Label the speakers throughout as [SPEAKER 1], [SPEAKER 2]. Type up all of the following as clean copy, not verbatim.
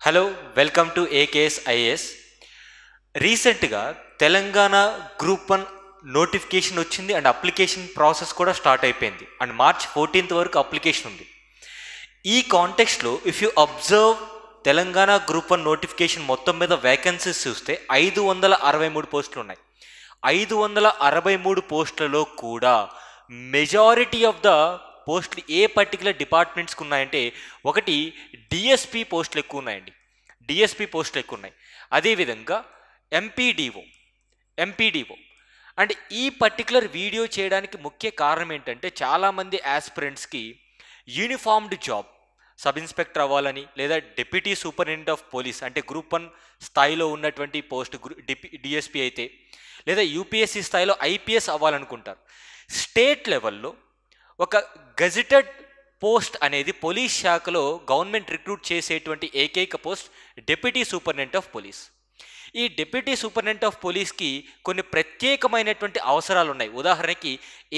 [SPEAKER 1] Hello welcome to AKS IAS. రీసెంట్గా Telangana group 1 notification వచ్చింది and application process కూడా start అయిపోయింది అండ్ March 14th వరకు అప్లికేషన్ ఉంది. ఈ కాంటెక్స్ట్లో if you observe Telangana group 1 notification మొత్తం మీద వేకెన్సీస్ చూస్తే 563 పోస్టులు ఉన్నాయి. 563 పోస్టులలో కూడా మెజారిటీ ఆఫ్ ద పోస్టులు ఏ పర్టికులర్ డిపార్ట్మెంట్స్కి ఉన్నాయంటే ఒకటి డిఎస్పి పోస్టులు ఎక్కువ ఉన్నాయండి. డిఎస్పి పోస్టులు ఎక్కువ ఉన్నాయి. అదేవిధంగా ఎంపీడీఓ అండ్ ఈ పర్టికులర్ వీడియో చేయడానికి ముఖ్య కారణం ఏంటంటే చాలామంది యాస్పిరెంట్స్కి యూనిఫామ్డ్ జాబ్ సబ్ ఇన్స్పెక్టర్ అవ్వాలని లేదా డిప్యూటీ సూపరింటెండెంట్ ఆఫ్ పోలీస్ అంటే గ్రూప్ 1 స్థాయిలో ఉన్నటువంటి పోస్ట్ డిఎస్పి అయితే లేదా యూపీఎస్సీ స్థాయిలో ఐపీఎస్ అవ్వాలనుకుంటారు. స్టేట్ లెవెల్లో ఒక గెజిటెడ్ పోస్ట్ అనేది పోలీస్ శాఖలో గవర్నమెంట్ రిక్రూట్ చేసేటువంటి ఏకైక post deputy superintendent of police. ఈ డిప్యూటీ సూపరింటెండెంట్ ఆఫ్ పోలీస్కి కొన్ని ప్రత్యేకమైనటువంటి అవసరాలు ఉన్నాయి. ఉదాహరణకి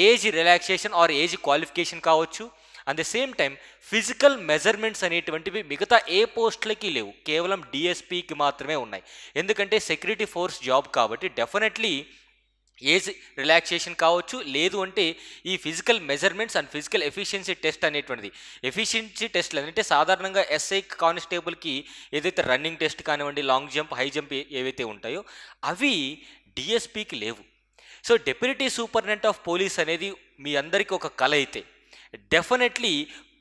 [SPEAKER 1] age relaxation or age qualification కావచ్చు. At the same time physical measurements అనేటువంటివి మిగతా ఏ పోస్టులకి లేవు, కేవలం డిఎస్పీకి మాత్రమే ఉన్నాయి. ఎందుకంటే సెక్యూరిటీ ఫోర్స్ జాబ్ కాబట్టి డెఫినెట్లీ ఏజ్ రిలాక్సేషన్ కావచ్చు, లేదు అంటే ఈ physical measurements and physical efficiency test అనేటువంటిది. ఎఫిషియన్సీ టెస్ట్లు అంటే సాధారణంగా ఎస్ఐ కానిస్టేబుల్కి ఏదైతే రన్నింగ్ టెస్ట్ కానివ్వండి, లాంగ్ జంప్, హై జంప్ ఏవైతే ఉంటాయో అవి డిఎస్పీకి లేవు. So deputy superintendent of police అనేది మీ అందరికీ ఒక కల అయితే డెఫినెట్లీ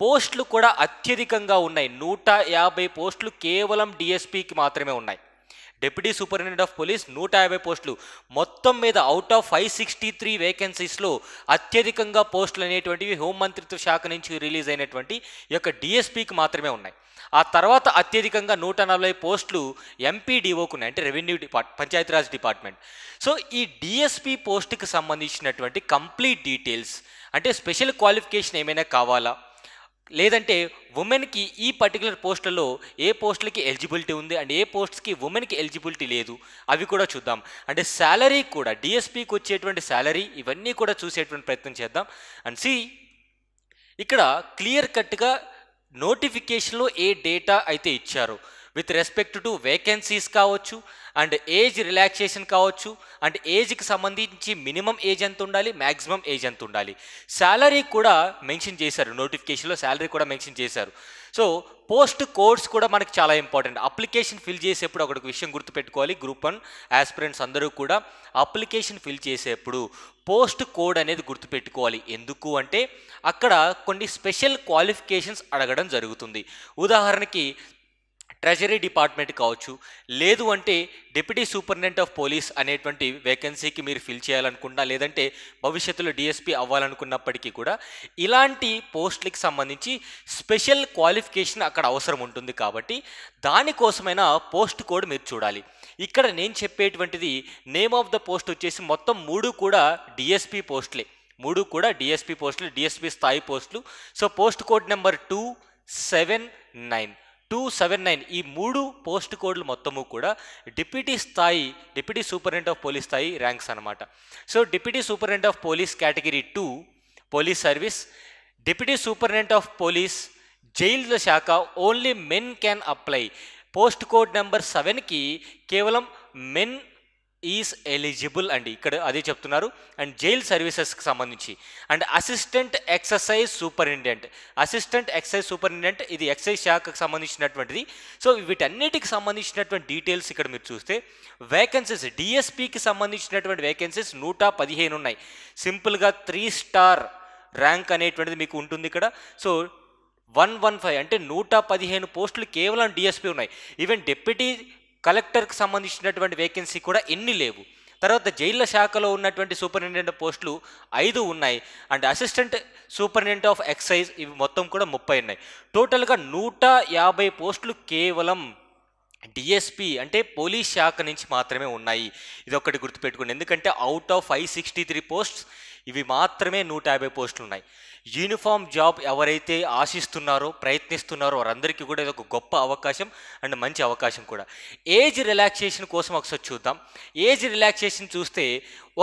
[SPEAKER 1] పోస్టులు కూడా అత్యధికంగా ఉన్నాయి. 150 పోస్టులు కేవలం డిఎస్పీకి మాత్రమే ఉన్నాయి. డిప్యూటీ సూపరింటెండెంట్ ఆఫ్ పోలీస్ 150 పోస్టులు మొత్తం మీద అవుట్ ఆఫ్ 563 వేకెన్సీస్లో అత్యధికంగా పోస్టులు అనేటువంటివి హోంమంత్రిత్వ శాఖ నుంచి రిలీజ్ అయినటువంటి ఈ యొక్క డిఎస్పీకి మాత్రమే ఉన్నాయి. ఆ తర్వాత అత్యధికంగా 140 పోస్టులు ఎంపీడీఓకు ఉన్నాయి, అంటే రెవెన్యూ పంచాయతీరాజ్ డిపార్ట్మెంట్. సో ఈ డిఎస్పీ పోస్టుకి సంబంధించినటువంటి కంప్లీట్ డీటెయిల్స్ అంటే స్పెషల్ క్వాలిఫికేషన్ ఏమైనా కావాలా, లేదంటే ఉమెన్కి ఈ పర్టికులర్ పోస్టులలో ఏ పోస్టులకి ఎలిజిబిలిటీ ఉంది అండ్ ఏ పోస్ట్స్కి ఉమెన్కి ఎలిజిబిలిటీ లేదు అవి కూడా చూద్దాం. అంటే శాలరీ కూడా డిఎస్పీకి వచ్చేటువంటి శాలరీ ఇవన్నీ కూడా చూసేటువంటి ప్రయత్నం చేద్దాం. అండ్ ఇక్కడ క్లియర్ కట్గా నోటిఫికేషన్లో ఏ డేటా అయితే ఇచ్చారో విత్ రెస్పెక్ట్ టు వేకెన్సీస్ కావచ్చు అండ్ ఏజ్ రిలాక్సేషన్ కావచ్చు అండ్ ఏజ్కి సంబంధించి మినిమం ఏజ్ ఎంత ఉండాలి, మ్యాక్సిమం ఏజ్ ఎంత ఉండాలి, శాలరీ కూడా మెన్షన్ చేశారు. నోటిఫికేషన్లో శాలరీ కూడా మెన్షన్ చేశారు. సో పోస్ట్ కోడ్స్ కూడా మనకి చాలా ఇంపార్టెంట్. అప్లికేషన్ ఫిల్ చేసేప్పుడు ఒక విషయం గుర్తుపెట్టుకోవాలి, గ్రూప్ 1 ఆస్పిరెంట్స్ అందరూ కూడా అప్లికేషన్ ఫిల్ చేసేప్పుడు పోస్ట్ కోడ్ అనేది గుర్తుపెట్టుకోవాలి. ఎందుకు అంటే అక్కడ కొన్ని స్పెషల్ క్వాలిఫికేషన్స్ అడగడం జరుగుతుంది. ఉదాహరణకి ట్రెజరీ డిపార్ట్మెంట్ కావచ్చు, లేదు అంటే డిప్యూటీ సూపరింటెండెంట్ ఆఫ్ పోలీస్ అనేటువంటి వేకెన్సీకి మీరు ఫిల్ చేయాలనుకున్నా, లేదంటే భవిష్యత్తులో డిఎస్పీ అవ్వాలనుకున్నప్పటికీ కూడా ఇలాంటి పోస్టులకి సంబంధించి స్పెషల్ క్వాలిఫికేషన్ అక్కడ అవసరం ఉంటుంది. కాబట్టి దానికోసమైనా పోస్ట్ కోడ్ మీరు చూడాలి. ఇక్కడ నేను చెప్పేటువంటిది నేమ్ ఆఫ్ ద పోస్ట్ వచ్చేసి మొత్తం 3 కూడా డిఎస్పీ పోస్టులే, 3 కూడా డిఎస్పీ పోస్టులు, డిఎస్పీ స్థాయి పోస్టులు. సో పోస్ట్ కోడ్ నెంబర్ 279 ఈ 3 పోస్ట్ కోడ్లు మొత్తము కూడా డిప్యూటీ సూపరింటెండెంట్ ఆఫ్ పోలీస్ స్థాయి ర్యాంక్స్ అనమాట. So deputy superintendent of police category 2 police service, deputy superintendent of police జైళ్ళ శాఖ only men can apply. Post code number 7కి కేవలం మెన్ ఈజ్ ఎలిజిబుల్ అండి, ఇక్కడ అదే చెప్తున్నారు. అండ్ జైల్ సర్వీసెస్కి సంబంధించి అండ్ అసిస్టెంట్ ఎక్సైజ్ సూపరింటెండెంట్ ఇది ఎక్సైజ్ శాఖకు సంబంధించినటువంటిది. సో వీటన్నిటికి సంబంధించినటువంటి డీటెయిల్స్ ఇక్కడ మీరు చూస్తే వేకెన్సీస్ డిఎస్పీకి సంబంధించినటువంటి వేకెన్సీస్ 115 ఉన్నాయి. సింపుల్గా 3 స్టార్ ర్యాంక్ అనేటువంటిది మీకు ఉంటుంది ఇక్కడ. సో 115 అంటే 115 పోస్టులు కేవలం డిఎస్పీ ఉన్నాయి. ఈవెన్ డిప్యూటీ కలెక్టర్కి సంబంధించినటువంటి వేకెన్సీ కూడా ఎన్ని లేవు. తర్వాత జైళ్ళ శాఖలో ఉన్నటువంటి సూపరింటెండెంట్ పోస్టులు 5 ఉన్నాయి and assistant superintendent of excise ఇవి మొత్తం కూడా 30 ఉన్నాయి. టోటల్గా 150 పోస్టులు కేవలం డిఎస్పీ అంటే పోలీస్ శాఖ నుంచి మాత్రమే ఉన్నాయి. ఇది ఒక్కటి గుర్తుపెట్టుకోండి. ఎందుకంటే అవుట్ ఆఫ్ 563 పోస్ట్స్ ఇవి మాత్రమే 150 పోస్టులు ఉన్నాయి. యూనిఫామ్ జాబ్ ఎవరైతే ఆశిస్తున్నారో, ప్రయత్నిస్తున్నారో వారందరికీ కూడా ఇది ఒక గొప్ప అవకాశం అండ్ మంచి అవకాశం కూడా. ఏజ్ రిలాక్సేషన్ కోసం ఒకసారి చూద్దాం. ఏజ్ రిలాక్సేషన్ చూస్తే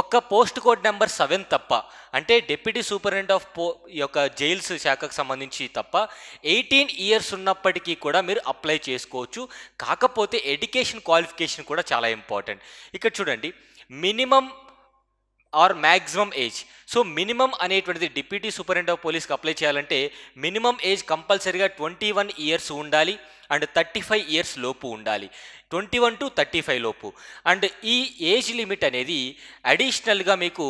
[SPEAKER 1] ఒక్క పోస్ట్ కోడ్ నెంబర్ 7 తప్ప, అంటే డిప్యూటీ సూపరింటెండెంట్ ఆఫ్ ఈ యొక్క జైల్స్ శాఖకు సంబంధించి తప్ప 18 ఇయర్స్ ఉన్నప్పటికీ కూడా మీరు అప్లై చేసుకోవచ్చు. కాకపోతే ఎడ్యుకేషన్ క్వాలిఫికేషన్ కూడా చాలా ఇంపార్టెంట్. ఇక్కడ చూడండి, minimum or maximum age. So minimum అనేటువంటిది డిప్యూటీ సూపరింటెండెంట్ ఆఫ్ పోలీస్కి అప్లై చేయాలంటే మినిమం ఏజ్ కంపల్సరీగా 21 ఇయర్స్ ఉండాలి అండ్ 35 ఇయర్స్ లోపు ఉండాలి. 21 to 35 లోపు. అండ్ ఈ ఏజ్ లిమిట్ అనేది అడిషనల్గా మీకు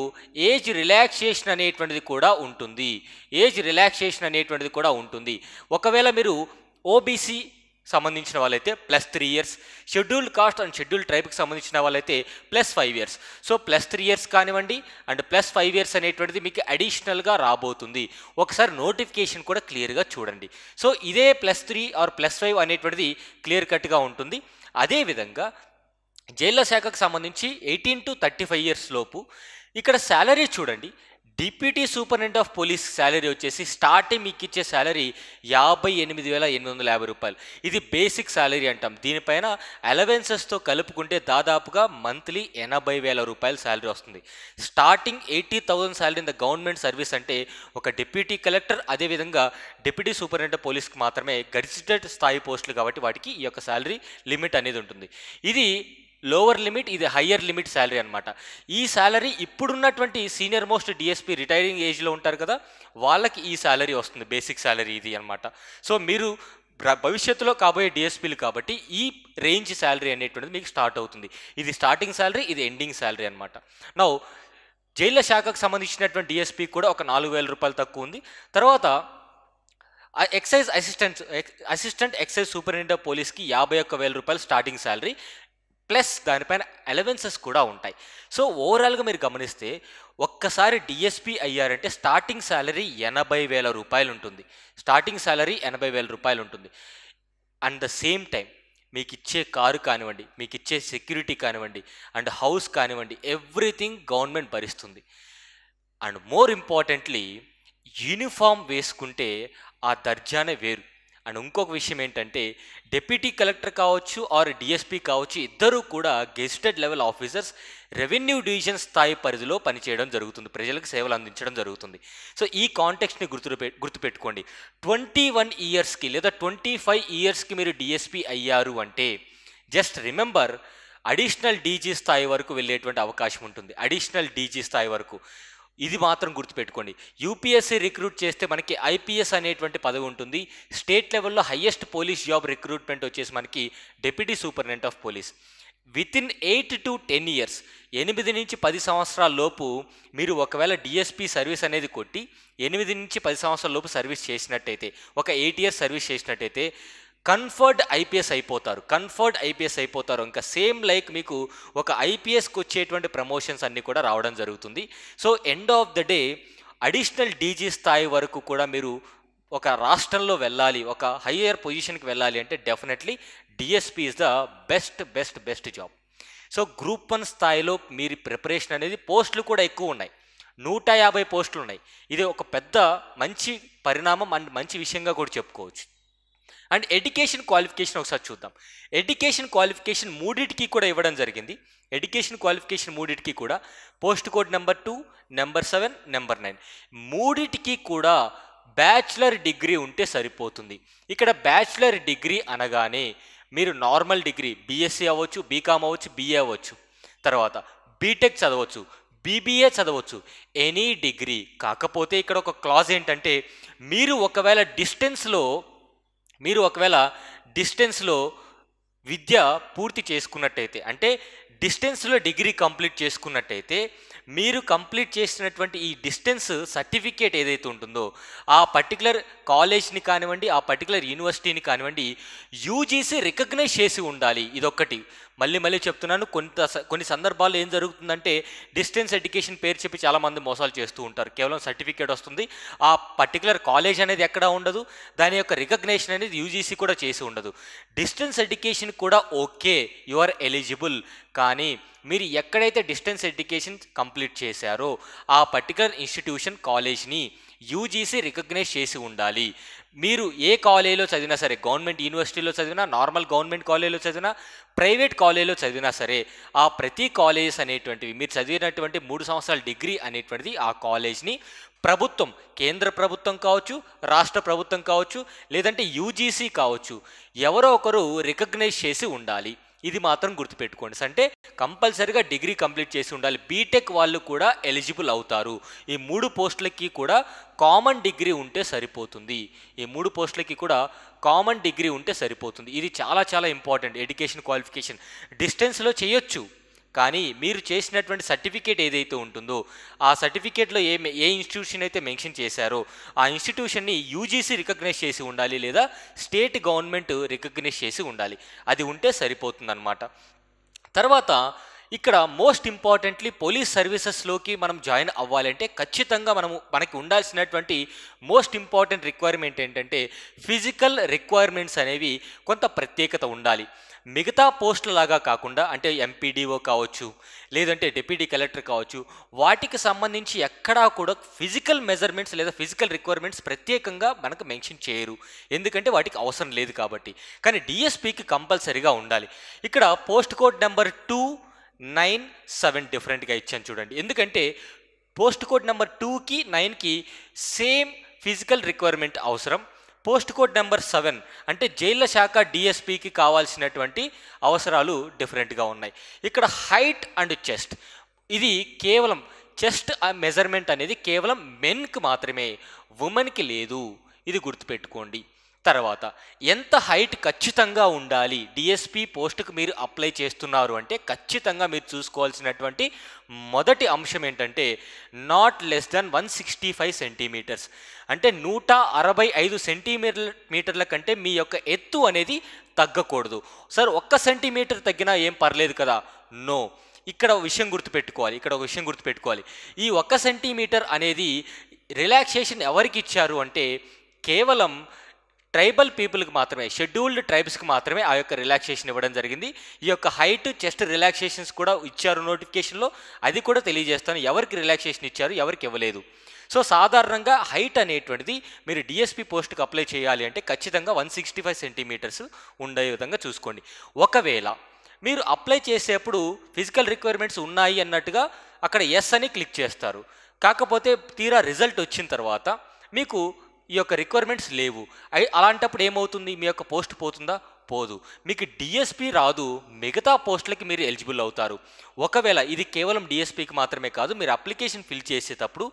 [SPEAKER 1] ఏజ్ రిలాక్సేషన్ అనేటువంటిది కూడా ఉంటుంది. ఏజ్ రిలాక్సేషన్ అనేటువంటిది కూడా ఉంటుంది. ఒకవేళ మీరు ఓబీసీ సంబంధించిన వాళ్ళైతే +3 years, scheduled caste and scheduled ట్రైబ్కి సంబంధించిన వాళ్ళైతే +5 ఇయర్స్. సో +3 ఇయర్స్ కానివ్వండి అండ్ +5 ఇయర్స్ అనేటువంటిది మీకు అడిషనల్గా రాబోతుంది. ఒకసారి నోటిఫికేషన్ కూడా క్లియర్గా చూడండి. సో ఇదే +3 ఆర్ +5 అనేటువంటిది క్లియర్ కట్గా ఉంటుంది. అదేవిధంగా జైళ్ళ శాఖకు సంబంధించి 18 to 35 ఇయర్స్ లోపు ఇక్కడ శాలరీ చూడండి. Deputy superintendent of police salary వచ్చేసి స్టార్టింగ్ మీకు ఇచ్చే శాలరీ 58,850 రూపాయలు. ఇది బేసిక్ శాలరీ అంటాం. దీనిపైన అలవెన్సెస్తో కలుపుకుంటే దాదాపుగా మంత్లీ 80,000 రూపాయలు శాలరీ వస్తుంది. Starting 80,000 salary in the government service అంటే ఒక డిప్యూటీ కలెక్టర్, అదేవిధంగా డిప్యూటీ సూపరింటెండెంట్ ఆఫ్ పోలీస్కి మాత్రమే గెజిటెడ్ స్థాయి పోస్టులు కాబట్టి వాటికి ఈ యొక్క శాలరీ లిమిట్ అనేది ఉంటుంది. ఇది లోవర్ లిమిట్, ఇది హయ్యర్ లిమిట్ శాలరీ అనమాట. ఈ శాలరీ ఇప్పుడున్నటువంటి సీనియర్ మోస్ట్ డిఎస్పీ రిటైరింగ్ ఏజ్లో ఉంటారు కదా, వాళ్ళకి ఈ శాలరీ వస్తుంది. బేసిక్ శాలరీ ఇది అనమాట. సో మీరు భవిష్యత్తులో కాబోయే డిఎస్పీలు కాబట్టి ఈ రేంజ్ శాలరీ అనేటువంటిది మీకు స్టార్ట్ అవుతుంది. ఇది స్టార్టింగ్ శాలరీ, ఇది ఎండింగ్ శాలరీ అనమాట. నౌ జైళ్ళ శాఖకు సంబంధించినటువంటి డిఎస్పీ కూడా ఒక 4,000 రూపాయలు తక్కువ ఉంది. తర్వాత excise assistant excise superintendent of పోలీస్కి 51,000 రూపాయలు స్టార్టింగ్ శాలరీ, ప్లస్ దానిపైన అలవెన్సెస్ కూడా ఉంటాయి. సో ఓవరాల్గా మీరు గమనిస్తే ఒక్కసారి డిఎస్పీ అయ్యారంటే స్టార్టింగ్ శాలరీ 80,000 రూపాయలు ఉంటుంది. స్టార్టింగ్ శాలరీ 80,000 రూపాయలు ఉంటుంది. అట్ ద సేమ్ టైం మీకు ఇచ్చే కారు కానివ్వండి, మీకు ఇచ్చే సెక్యూరిటీ కానివ్వండి అండ్ హౌస్ కానివ్వండి, ఎవ్రీథింగ్ గవర్నమెంట్ భరిస్తుంది. అండ్ మోర్ ఇంపార్టెంట్లీ యూనిఫామ్ వేసుకుంటే ఆ దర్జానే వేరు. అండ్ ఇంకొక విషయం ఏంటంటే డిప్యూటీ కలెక్టర్ కావచ్చు ఆర్ డిఎస్పీ కావచ్చు, ఇద్దరూ కూడా gazetted level officers, revenue division స్థాయి పరిధిలో పనిచేయడం జరుగుతుంది, ప్రజలకు సేవలు అందించడం జరుగుతుంది. సో ఈ కాంటెక్స్ట్ని గుర్తుపెట్టుకోండి. 21 ఇయర్స్కి లేదా 25 ఇయర్స్కి మీరు డిఎస్పీ అయ్యారు అంటే జస్ట్ రిమెంబర్ అడిషనల్ డీజీ స్థాయి వరకు వెళ్ళేటువంటి అవకాశం ఉంటుంది. అడిషనల్ డీజీ స్థాయి వరకు ఇది మాత్రం గుర్తుపెట్టుకోండి. యూపీఎస్సీ రిక్రూట్ చేస్తే మనకి ఐపీఎస్ అనేటువంటి పదవి ఉంటుంది. స్టేట్ లెవెల్లో హయ్యెస్ట్ పోలీస్ జాబ్ రిక్రూట్మెంట్ వచ్చేసి మనకి deputy superintendent of police. Within 8 to 10 years, 8 నుంచి 10 సంవత్సరాల లోపు మీరు ఒకవేళ డిఎస్పీ సర్వీస్ అనేది కొట్టి 8 నుంచి 10 సంవత్సరాల లోపు సర్వీస్ చేసినట్టయితే, ఒక 8 ఇయర్స్ సర్వీస్ చేసినట్టయితే కన్ఫర్డ్ ఐపీఎస్ అయిపోతారు. ఇంకా సేమ్ లైక్ మీకు ఒక ఐపీఎస్కి వచ్చేటువంటి ప్రమోషన్స్ అన్నీ కూడా రావడం జరుగుతుంది. So end of the day additional DG స్థాయి వరకు కూడా మీరు ఒక రాష్ట్రంలో వెళ్ళాలి, ఒక హయ్యర్ పొజిషన్కి వెళ్ళాలి అంటే definitely DSP is the best job. So group 1 స్థాయిలో మీరు ప్రిపరేషన్ అనేది, పోస్టులు కూడా ఎక్కువ ఉన్నాయి, 150 పోస్టులు ఉన్నాయి. ఇది ఒక పెద్ద మంచి పరిణామం అండ్ మంచి విషయంగా కూడా చెప్పుకోవచ్చు. అండ్ ఎడ్యుకేషన్ క్వాలిఫికేషన్ ఒకసారి చూద్దాం. ఎడ్యుకేషన్ క్వాలిఫికేషన్ మూడింటికి కూడా ఇవ్వడం జరిగింది. ఎడ్యుకేషన్ క్వాలిఫికేషన్ మూడింటికి కూడా post code number 2, number 7, number 9 మూడింటికి కూడా బ్యాచిలర్ డిగ్రీ ఉంటే సరిపోతుంది. ఇక్కడ బ్యాచిలర్ డిగ్రీ అనగానే మీరు నార్మల్ డిగ్రీ బీఎస్సీ అవ్వచ్చు, బీకామ్ అవ్వచ్చు, బీఏ అవ్వచ్చు, తర్వాత బీటెక్ చదవచ్చు, బీబీఏ చదవచ్చు, ఎనీ డిగ్రీ. కాకపోతే ఇక్కడ ఒక క్లాజ్ ఏంటంటే మీరు ఒకవేళ డిస్టెన్స్లో విద్య పూర్తి చేసుకున్నట్టయితే, అంటే డిస్టెన్స్లో డిగ్రీ కంప్లీట్ చేసుకున్నట్టయితే మీరు కంప్లీట్ చేసినటువంటి ఈ డిస్టెన్స్ సర్టిఫికేట్ ఏదైతే ఉంటుందో ఆ పర్టికులర్ కాలేజ్ని కానివ్వండి, ఆ పర్టికులర్ యూనివర్సిటీని కానివ్వండి యూజీసీ రికగ్నైజ్ చేసి ఉండాలి. ఇదొక్కటి మళ్ళీ చెప్తున్నాను. కొన్ని సందర్భాల్లో ఏం జరుగుతుందంటే డిస్టెన్స్ ఎడ్యుకేషన్ పేరు చెప్పి చాలామంది మోసాలు చేస్తూ ఉంటారు. కేవలం సర్టిఫికేట్ వస్తుంది, ఆ పర్టికులర్ కాలేజ్ అనేది ఎక్కడ ఉండదు, దాని యొక్క రికగ్నేషన్ అనేది యూజీసీ కూడా చేసి ఉండదు. డిస్టెన్స్ ఎడ్యుకేషన్ కూడా ఓకే, యు ఆర్ ఎలిజిబుల్. కానీ మీరు ఎక్కడైతే డిస్టెన్స్ ఎడ్యుకేషన్ కంప్లీట్ చేశారో ఆ పర్టికులర్ ఇన్స్టిట్యూషన్ కాలేజ్ని యూజీసీ రికగ్నైజ్ చేసి ఉండాలి. మీరు ఏ కాలేజీలో చదివినా సరే, గవర్నమెంట్ యూనివర్సిటీలో చదివినా, నార్మల్ గవర్నమెంట్ కాలేజీలో చదివినా, ప్రైవేట్ కాలేజీలో చదివినా సరే, ఆ ప్రతి కాలేజెస్ అనేటువంటివి మీరు చదివినటువంటి 3 సంవత్సరాల డిగ్రీ అనేటువంటిది ఆ కాలేజ్ని ప్రభుత్వం, కేంద్ర ప్రభుత్వం కావచ్చు, రాష్ట్ర ప్రభుత్వం కావచ్చు, లేదంటే యూజీసీ కావచ్చు, ఎవరో ఒకరు రికగ్నైజ్ చేసి ఉండాలి. ఇది మాత్రం గుర్తుపెట్టుకోండి. అంటే కంపల్సరీగా డిగ్రీ కంప్లీట్ చేసి ఉండాలి. బీటెక్ వాళ్ళు కూడా ఎలిజిబుల్ అవుతారు. ఈ 3 పోస్టులకి కూడా కామన్ డిగ్రీ ఉంటే సరిపోతుంది. ఈ 3 పోస్టులకి కూడా కామన్ డిగ్రీ ఉంటే సరిపోతుంది. ఇది చాలా చాలా ఇంపార్టెంట్. ఎడ్యుకేషన్ క్వాలిఫికేషన్ డిస్టెన్స్లో చేయొచ్చు, కానీ మీరు చేసినటువంటి సర్టిఫికేట్ ఏదైతే ఉంటుందో ఆ సర్టిఫికేట్లో ఏ ఇన్స్టిట్యూషన్ అయితే మెన్షన్ చేశారో ఆ ఇన్స్టిట్యూషన్ని యూజీసీ రికగ్నైజ్ చేసి ఉండాలి, లేదా స్టేట్ గవర్నమెంట్ రికగ్నైజ్ చేసి ఉండాలి. అది ఉంటే సరిపోతుందన్నమాట. తర్వాత ఇక్కడ మోస్ట్ ఇంపార్టెంట్లీ పోలీస్ సర్వీసెస్లోకి మనం జాయిన్ అవ్వాలంటే ఖచ్చితంగా మనకి ఉండాల్సినటువంటి మోస్ట్ ఇంపార్టెంట్ రిక్వైర్మెంట్ ఏంటంటే ఫిజికల్ రిక్వైర్మెంట్స్ అనేవి కొంత ప్రత్యేకత ఉండాలి. మిగతా పోస్టుల లాగా కాకుండా, అంటే ఎంపీడీఓ కావచ్చు, లేదంటే డిప్యూటీ కలెక్టర్ కావచ్చు, వాటికి సంబంధించి ఎక్కడా కూడా ఫిజికల్ మెజర్మెంట్స్ లేదా ఫిజికల్ రిక్వైర్మెంట్స్ ప్రత్యేకంగా మనకు మెన్షన్ చేయరు, ఎందుకంటే వాటికి అవసరం లేదు కాబట్టి. కానీ డిఎస్పీకి కంపల్సరీగా ఉండాలి. ఇక్కడ పోస్ట్ కోడ్ నెంబర్ 297 డిఫరెంట్గా ఇచ్చాను చూడండి. ఎందుకంటే పోస్ట్ కోడ్ నెంబర్ 2కి 9కి సేమ్ ఫిజికల్ రిక్వైర్మెంట్ అవసరం. పోస్ట్ కోడ్ నెంబర్ 7 అంటే జైళ్ల శాఖ డిఎస్పీకి కావాల్సినటువంటి అవసరాలు డిఫరెంట్గా ఉన్నాయి. ఇక్కడ హైట్ అండ్ చెస్ట్, ఇది కేవలం చెస్ట్ మెజర్మెంట్ అనేది కేవలం మెన్కి మాత్రమే, ఉమెన్కి లేదు. ఇది గుర్తుపెట్టుకోండి. తర్వాత ఎంత హైట్ ఖచ్చితంగా ఉండాలి డిఎస్పీ పోస్టుకు మీరు అప్లై చేస్తున్నారు అంటే ఖచ్చితంగా మీరు చూసుకోవాల్సినటువంటి మొదటి అంశం ఏంటంటే నాట్ లెస్ దాన్ 165 సెంటీమీటర్స్, అంటే 165 సెంటీమీటర్ల కంటే మీ యొక్క ఎత్తు అనేది తగ్గకూడదు. సార్ 1 సెంటీమీటర్ తగ్గినా ఏం పర్లేదు కదా? నో. ఇక్కడ ఒక విషయం గుర్తుపెట్టుకోవాలి. ఈ 1 సెంటీమీటర్ అనేది రిలాక్సేషన్ ఎవరికి ఇచ్చారు అంటే కేవలం ట్రైబల్ పీపుల్కి మాత్రమే, షెడ్యూల్డ్ ట్రైబ్స్కి మాత్రమే ఆ యొక్క రిలాక్సేషన్ ఇవ్వడం జరిగింది. ఈ యొక్క హైట్ చెస్ట్ రిలాక్సేషన్స్ కూడా ఇచ్చారు నోటిఫికేషన్లో, అది కూడా తెలియజేస్తాను ఎవరికి రిలాక్సేషన్ ఇచ్చారు, ఎవరికి ఇవ్వలేదు. సో సాధారణంగా హైట్ అనేటువంటిది మీరు డిఎస్పీ పోస్ట్కి అప్లై చేయాలి అంటే ఖచ్చితంగా 165 సెంటీమీటర్స్ ఉండే విధంగా చూసుకోండి. ఒకవేళ మీరు అప్లై చేసేప్పుడు ఫిజికల్ రిక్వైర్మెంట్స్ ఉన్నాయి అన్నట్టుగా అక్కడ ఎస్ అని క్లిక్ చేస్తారు, కాకపోతే తీరా రిజల్ట్ వచ్చిన తర్వాత మీకు ఈ యొక్క రిక్వైర్మెంట్స్ లేవు. అలాంటప్పుడు ఏమవుతుంది? మీ యొక్క పోస్ట్ పోతుందా? పోదు. మీకు డిఎస్పీ రాదు, మిగతా పోస్టులకి మీరు ఎలిజిబుల్ అవుతారు. ఒకవేళ ఇది కేవలం డిఎస్పీకి మాత్రమే కాదు, మీరు అప్లికేషన్ ఫిల్ చేసేటప్పుడు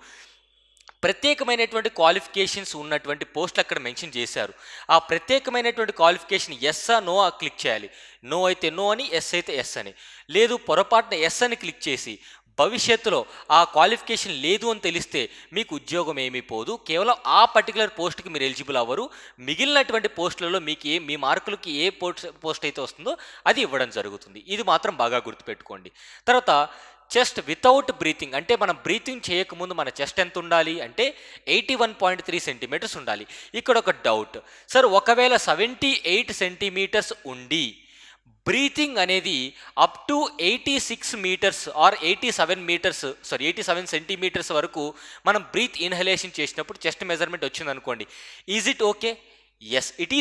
[SPEAKER 1] ప్రత్యేకమైనటువంటి క్వాలిఫికేషన్స్ ఉన్నటువంటి పోస్టులు అక్కడ మెన్షన్ చేశారు. ఆ ప్రత్యేకమైనటువంటి క్వాలిఫికేషన్ ఎస్సా నో క్లిక్ చేయాలి. నో అయితే నో అని, ఎస్ అయితే ఎస్ అని. లేదు పొరపాటున ఎస్ అని క్లిక్ చేసి భవిష్యత్తులో ఆ క్వాలిఫికేషన్ లేదు అని తెలిస్తే మీకు ఉద్యోగం ఏమీ పోదు, కేవలం ఆ పర్టికులర్ పోస్ట్కి మీరు ఎలిజిబుల్ అవ్వరు. మిగిలినటువంటి పోస్టులలో మీకు మీ మార్కులకి ఏ పోస్ట్ అయితే వస్తుందో అది ఇవ్వడం జరుగుతుంది. ఇది మాత్రం బాగా గుర్తుపెట్టుకోండి. తర్వాత చెస్ట్ వితౌట్ బ్రీతింగ్, అంటే మనం బ్రీతింగ్ చేయకముందు మన చెస్ట్ ఎంత ఉండాలి అంటే 81.3 సెంటీమీటర్స్ ఉండాలి. ఇక్కడ ఒక డౌట్, సార్ ఒకవేళ 78 సెంటీమీటర్స్ ఉండి బ్రీతింగ్ అనేది up to 86 metres or 87 centimetres వరకు మనం బ్రీత్ ఇన్హలేషన్ చేసినప్పుడు చెస్ట్ మెజర్మెంట్ వచ్చింది అనుకోండి, is it okay? Yes, it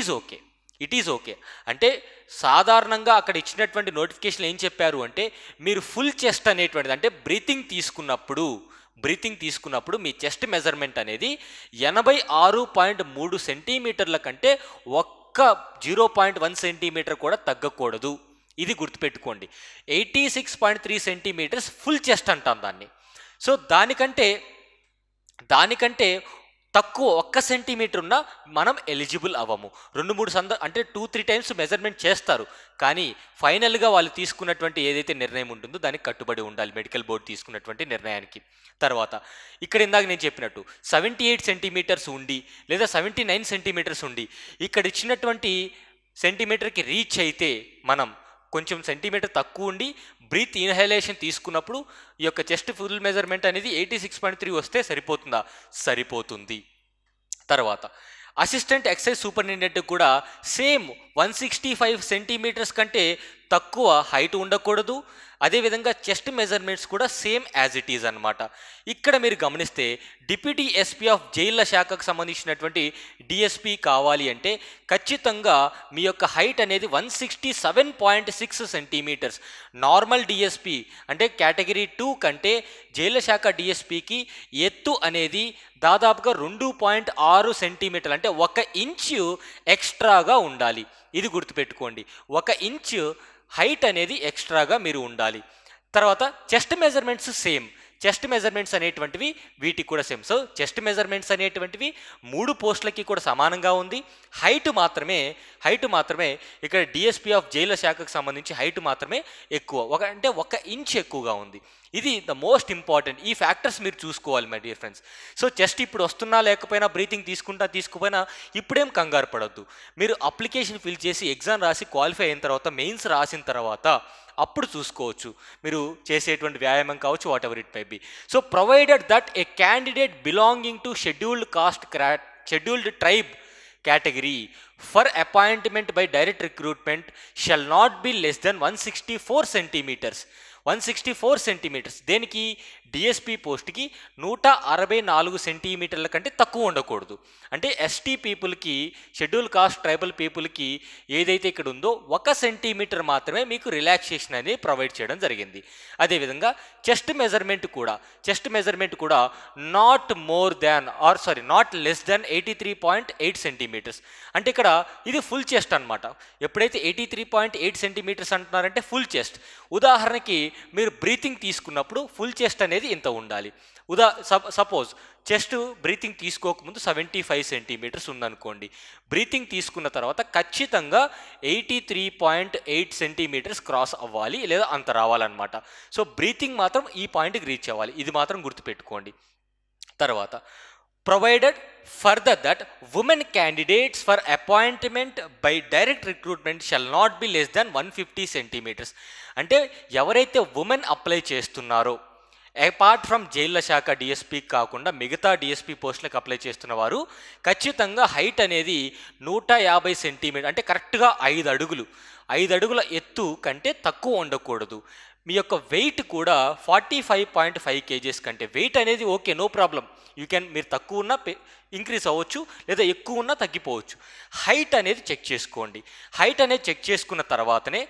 [SPEAKER 1] is okay. అంటే సాధారణంగా అక్కడ ఇచ్చినటువంటి నోటిఫికేషన్ ఏం చెప్పారు అంటే మీరు ఫుల్ చెస్ట్ అనేటువంటిది, అంటే బ్రీతింగ్ తీసుకున్నప్పుడు మీ చెస్ట్ మెజర్మెంట్ అనేది 86.3 సెంటీమీటర్ల కంటే 0.1 సెంటీమీటర్ కూడా తగ్గకూడదు. ఇది గుర్తుపెట్టుకోండి. 86.3 సెంటీమీటర్స్ ఫుల్ చెస్ట్ అంటాం దాన్ని. సో దానికంటే తక్కువ 1 సెంటీమీటర్ ఉన్నా మనం ఎలిజిబుల్ అవ్వము. 2-3 అంటే 2-3 టైమ్స్ మెజర్మెంట్ చేస్తారు, కానీ ఫైనల్గా వాళ్ళు తీసుకున్నటువంటి ఏదైతే నిర్ణయం ఉంటుందో దానికి కట్టుబడి ఉండాలి, మెడికల్ బోర్డు తీసుకున్నటువంటి నిర్ణయానికి. తర్వాత ఇక్కడ ఇందాక నేను చెప్పినట్టు 78 సెంటీమీటర్స్ ఉండి లేదా 79 సెంటీమీటర్స్ ఉండి ఇక్కడ ఇచ్చినటువంటి సెంటీమీటర్కి రీచ్ అయితే మనం కొంచెం సెంటీమీటర్ తక్కువ ఉండి బ్రీత్ ఇన్హలేషన్ తీసుకున్నప్పుడు ఈ యొక్క చెస్ట్ ఫుల్ మెజర్మెంట్ అనేది 86.3 వస్తే సరిపోతుందా? సరిపోతుంది. తర్వాత అసిస్టెంట్ ఎక్సైజ్ సూపరింటెండెంట్ కూడా సేమ్ 165 సెంటీమీటర్స్ కంటే తక్కువ హైట్ ఉండకూడదు, అదేవిధంగా చెస్ట్ మెజర్మెంట్స్ కూడా సేమ్ యాజ్ ఇట్ ఈజ్ అనమాట. ఇక్కడ మీరు గమనిస్తే డిప్యూటీ ఎస్పీ ఆఫ్ జైళ్ల శాఖకు సంబంధించినటువంటి డిఎస్పీ కావాలి అంటే ఖచ్చితంగా మీ యొక్క హైట్ అనేది 167.6 సెంటీమీటర్స్. నార్మల్ డిఎస్పీ అంటే కేటగిరీ 2 కంటే జైళ్ల శాఖ డిఎస్పీకి ఎత్తు అనేది దాదాపుగా 2.6 సెంటీమీటర్లు, అంటే 1 ఇంచు ఎక్స్ట్రాగా ఉండాలి. ఇది గుర్తుపెట్టుకోండి, 1 ఇంచు హైట్ అనేది ఎక్స్ట్రాగా మీరు ఉండాలి. తర్వాత chest measurements same. Chest measurements అనేటువంటివి వీటికి కూడా సేమ్. సో చెస్ట్ మెజర్మెంట్స్ అనేటువంటివి 3 పోస్టులకి కూడా సమానంగా ఉంది. హైట్ మాత్రమే ఇక్కడ డిఎస్పీ ఆఫ్ జైళ్ల శాఖకు సంబంధించి హైట్ మాత్రమే ఎక్కువ, 1 ఇంచ్ ఎక్కువగా ఉంది. ఇది ద మోస్ట్ ఇంపార్టెంట్. ఈ ఫ్యాక్టర్స్ మీరు చూసుకోవాలి my dear friends. So chest ఇప్పుడు వస్తున్నా లేకపోయినా, బ్రీతింగ్ తీసుకుపోయినా ఇప్పుడేం కంగారు పడొద్దు. మీరు అప్లికేషన్ ఫిల్ చేసి ఎగ్జామ్ రాసి క్వాలిఫై అయిన తర్వాత, మెయిన్స్ రాసిన తర్వాత అప్పుడు చూసుకోవచ్చు మీరు చేసేటువంటి వ్యాయామం కావచ్చు, what ever it may be. So provided that A candidate belonging to scheduled tribe category for appointment by direct recruitment shall not be less than 164 centimeters. 164 centimetres. దేనికి? డిఎస్పీ పోస్ట్కి 164 సెంటీమీటర్ల కంటే తక్కువ ఉండకూడదు. అంటే ఎస్టీ పీపుల్కి, షెడ్యూల్ కాస్ట్ ట్రైబల్ పీపుల్కి ఏదైతే ఇక్కడ ఉందో 1 సెంటీమీటర్ మాత్రమే మీకు రిలాక్సేషన్ అనేది ప్రొవైడ్ చేయడం జరిగింది. అదేవిధంగా చెస్ట్ మెజర్మెంట్ కూడా నాట్ లెస్ దాన్ 83.8 సెంటీమీటర్స్. అంటే ఇక్కడ ఇది ఫుల్ చెస్ట్ అనమాట. ఎప్పుడైతే 83.8 సెంటీమీటర్స్ అంటున్నారంటే ఫుల్ చెస్ట్. ఉదాహరణకి మీరు బ్రీతింగ్ తీసుకున్నప్పుడు ఫుల్ చెస్ట్ అనేది ఇంత ఉండాలి. సపోజ్ చెస్ట్ బ్రీతింగ్ తీసుకోకముందు 75 సెంటీమీటర్స్ ఉందనుకోండి, బ్రీతింగ్ తీసుకున్న తర్వాత ఖచ్చితంగా 83.8 సెంటీమీటర్స్ క్రాస్ అవ్వాలి, లేదా అంత రావాలన్నమాట. సో బ్రీతింగ్ మాత్రం ఈ పాయింట్కి రీచ్ అవ్వాలి, ఇది మాత్రం గుర్తుపెట్టుకోండి. తర్వాత provided further that women candidates for appointment by direct recruitment shall not be less than 150 centimeters. అంటే ఎవరైతే ఉమెన్ అప్లై చేస్తున్నారో, అపార్ట్ ఫ్రమ్ జైళ్ల శాఖ డిఎస్పీ కాకుండా మిగతా డిఎస్పీ పోస్టులకు అప్లై చేస్తున్న వారు ఖచ్చితంగా హైట్ అనేది 150 సెంటీమీటర్, అంటే కరెక్ట్గా 5 అడుగుల ఎత్తు కంటే తక్కువ ఉండకూడదు. మీ యొక్క వెయిట్ కూడా 45.5 kgs కంటే, వెయిట్ అనేది ఓకే, నో ప్రాబ్లం, మీరు తక్కువ ఉన్నా ఇంక్రీజ్ అవ్వచ్చు, లేదా ఎక్కువ ఉన్నా తగ్గిపోవచ్చు. హైట్ అనేది చెక్ చేసుకోండి. హైట్ అనేది చెక్ చేసుకున్న తర్వాతనే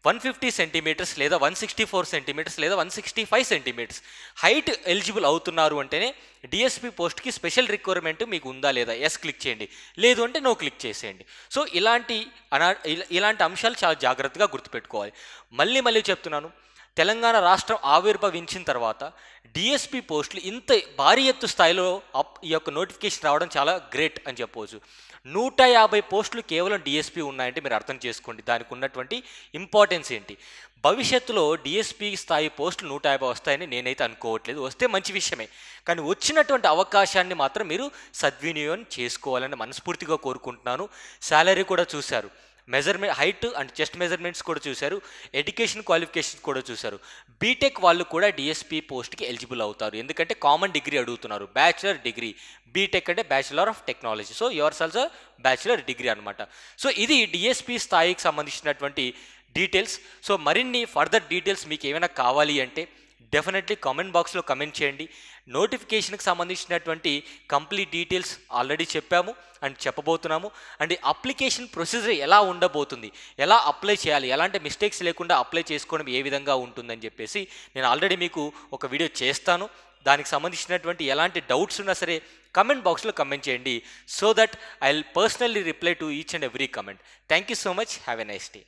[SPEAKER 1] 150 సెంటీమీటర్స్ లేదా 164 సెంటీమీటర్స్ లేదా 165 సెంటీమీటర్స్ హైట్ ఎలిజిబుల్ అవుతున్నారు అంటేనే డిఎస్పీ పోస్ట్కి స్పెషల్ రిక్వైర్మెంట్ మీకు ఉందా లేదా, ఎస్ క్లిక్ చేయండి, లేదు అంటే నో క్లిక్ చేసేయండి. సో ఇలాంటి అంశాలు చాలా జాగ్రత్తగా గుర్తుపెట్టుకోవాలి. మళ్ళీ చెప్తున్నాను, తెలంగాణ రాష్ట్రం ఆవిర్భవించిన తర్వాత డిఎస్పీ పోస్టులు ఇంత భారీ ఎత్తు స్థాయిలో ఈ యొక్క నోటిఫికేషన్ రావడం చాలా గ్రేట్ అని చెప్పవచ్చు. 150 పోస్టులు కేవలం డిఎస్పీ ఉన్నాయంటే మీరు అర్థం చేసుకోండి దానికి ఉన్నటువంటి ఇంపార్టెన్స్ ఏంటి. భవిష్యత్తులో డిఎస్పీ స్థాయి పోస్టులు 150 వస్తాయని నేనైతే అనుకోవట్లేదు. వస్తే మంచి విషయమే, కానీ వచ్చినటువంటి అవకాశాన్ని మాత్రం మీరు సద్వినియోగం చేసుకోవాలని మనస్ఫూర్తిగా కోరుకుంటున్నాను. శాలరీ కూడా చూశారు, హైట్ అండ్ చెస్ట్ మెజర్మెంట్స్ కూడా చూశారు, ఎడ్యుకేషన్ క్వాలిఫికేషన్ కూడా చూశారు. బీటెక్ వాళ్ళు కూడా డిఎస్పీ పోస్ట్కి ఎలిజిబుల్ అవుతారు, ఎందుకంటే కామన్ డిగ్రీ అడుగుతున్నారు, బ్యాచిలర్ డిగ్రీ. బీటెక్ అంటే bachelor of technology, so yours also bachelor degree అనమాట. సో ఇది డిఎస్పీ స్థాయికి సంబంధించినటువంటి డీటెయిల్స్. సో మరిన్ని ఫర్దర్ డీటెయిల్స్ మీకు ఏమైనా కావాలి అంటే డెఫినెట్లీ కామెంట్ బాక్స్లో కమెంట్ చేయండి. నోటిఫికేషన్కి సంబంధించినటువంటి కంప్లీట్ డీటెయిల్స్ ఆల్రెడీ చెప్పాము అండ్ చెప్పబోతున్నాము. అండ్ అప్లికేషన్ ప్రొసీజర్ ఎలా ఉండబోతుంది, ఎలా అప్లై చేయాలి, ఎలాంటి మిస్టేక్స్ లేకుండా అప్లై చేసుకోవడం ఏ విధంగా ఉంటుందని చెప్పేసి నేను ఆల్రెడీ మీకు ఒక వీడియో చేస్తాను. దానికి సంబంధించినటువంటి ఎలాంటి డౌట్స్ ఉన్నా సరే కమెంట్ బాక్స్లో కమెంట్ చేయండి, so that I will personally reply to each and every comment. Thank you so much. Have a nice day.